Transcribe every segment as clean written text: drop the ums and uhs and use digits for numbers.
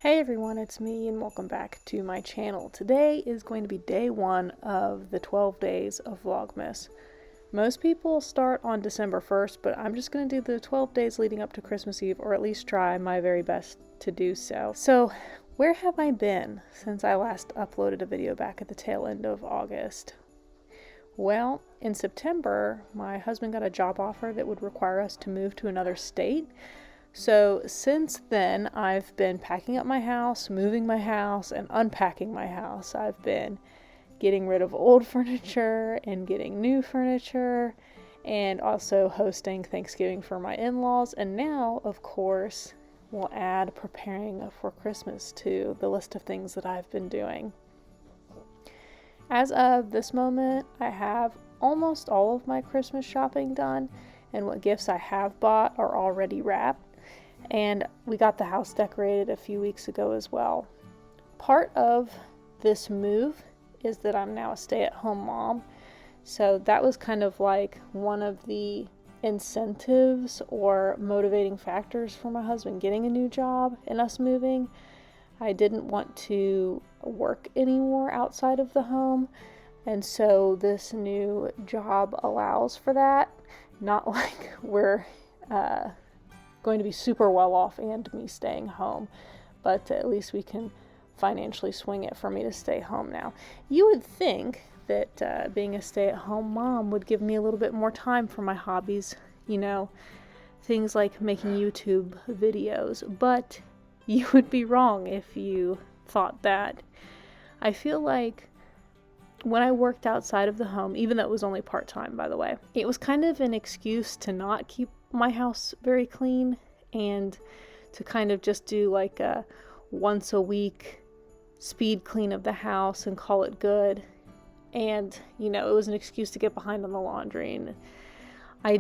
Hey everyone, it's me and welcome back to my channel. Today is going to be day one of the 12 days of Vlogmas. Most people start on December 1st, but I'm just going to do the 12 days leading up to Christmas Eve, or at least try my very best to do so. So, where have I been since I last uploaded a video back at the tail end of August? Well, in September, my husband got a job offer that would require us to move to another state. So since then, I've been packing up my house, moving my house, and unpacking my house. I've been getting rid of old furniture and getting new furniture, and also hosting Thanksgiving for my in-laws. And now, of course, we'll add preparing for Christmas to the list of things that I've been doing. As of this moment, I have almost all of my Christmas shopping done, and what gifts I have bought are already wrapped. And we got the house decorated a few weeks ago as well. Part of this move is that I'm now a stay-at-home mom. So that was kind of like one of the incentives or motivating factors for my husband getting a new job and us moving. I didn't want to work anymore outside of the home. And so this new job allows for that. Not like we're going to be super well off and me staying home, but at least we can financially swing it for me to stay home now. You would think that being a stay-at-home mom would give me a little bit more time for my hobbies, things like making YouTube videos, but you would be wrong if you thought that. I feel like when I worked outside of the home, even though it was only part-time, by the way, it was kind of an excuse to not keep my house very clean and to kind of just do like a once a week speed clean of the house and call it good. And, it was an excuse to get behind on the laundry. And I,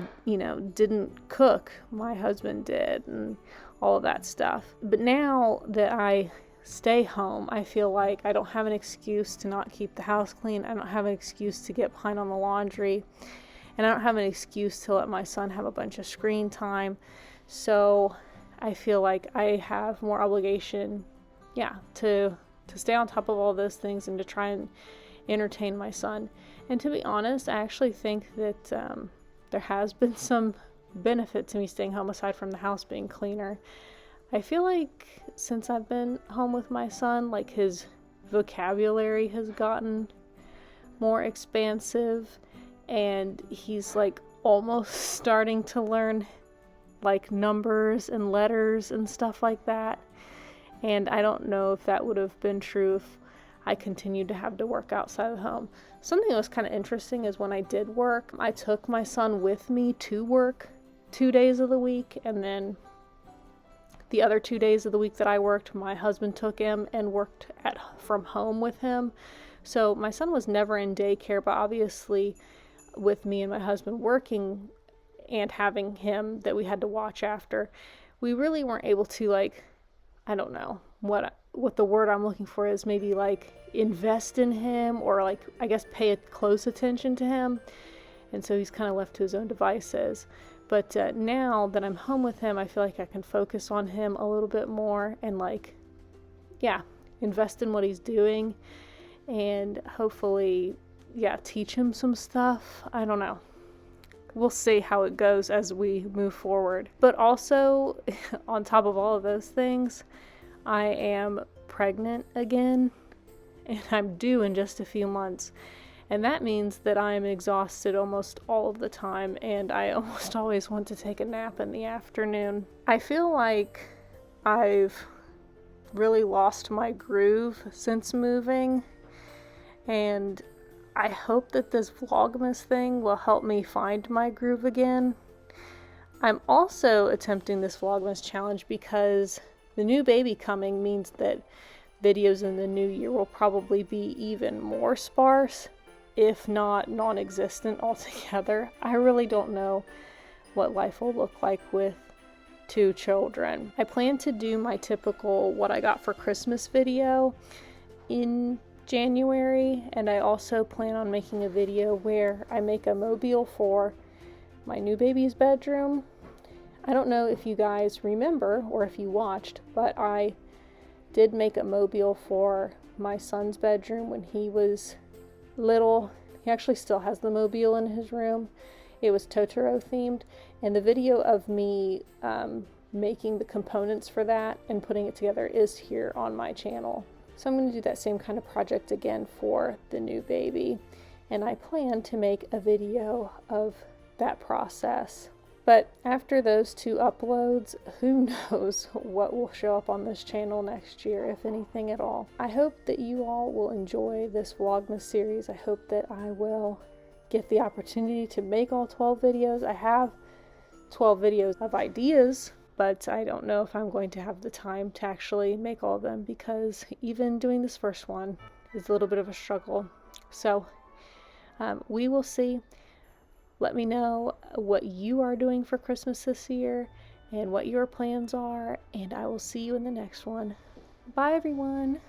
didn't cook. My husband did and all of that stuff. But now that I stay home, I feel like I don't have an excuse to not keep the house clean. I don't have an excuse to get behind on the laundry. And I don't have an excuse to let my son have a bunch of screen time. So I feel like I have more obligation, to stay on top of all those things and to try and entertain my son. And to be honest, I actually think that there has been some benefit to me staying home aside from the house being cleaner. I feel like since I've been home with my son, like his vocabulary has gotten more expansive. And he's like almost starting to learn like numbers and letters and stuff like that. And I don't know if that would have been true if I continued to have to work outside of the home. Something that was kind of interesting is when I did work, I took my son with me to work 2 days of the week. And then the other 2 days of the week that I worked, my husband took him and worked from home with him. So my son was never in daycare, but obviously with me and my husband working and having him that we had to watch after, we really weren't able to I don't know what the word I'm looking for is, maybe invest in him or I guess pay a close attention to him. And so he's kind of left to his own devices. But now that I'm home with him, I feel like I can focus on him a little bit more and invest in what he's doing and hopefully teach him some stuff. I don't know. We'll see how it goes as we move forward. But also, on top of all of those things, I am pregnant again, and I'm due in just a few months. And that means that I'm exhausted almost all of the time, and I almost always want to take a nap in the afternoon. I feel like I've really lost my groove since moving, and I hope that this Vlogmas thing will help me find my groove again. I'm also attempting this Vlogmas challenge because the new baby coming means that videos in the new year will probably be even more sparse, if not non-existent altogether. I really don't know what life will look like with 2 children. I plan to do my typical what I got for Christmas video in January, and I also plan on making a video where I make a mobile for my new baby's bedroom. I don't know if you guys remember or if you watched, but I did make a mobile for my son's bedroom when he was little. He actually still has the mobile in his room. It was Totoro themed, and the video of me making the components for that and putting it together is here on my channel. So I'm going to do that same kind of project again for the new baby, and I plan to make a video of that process. But after those 2 uploads, who knows what will show up on this channel next year, if anything at all. I hope that you all will enjoy this Vlogmas series. I hope that I will get the opportunity to make all 12 videos. I have 12 videos of ideas, but I don't know if I'm going to have the time to actually make all of them, because even doing this first one is a little bit of a struggle. So we will see. Let me know what you are doing for Christmas this year and what your plans are, and I will see you in the next one. Bye, everyone.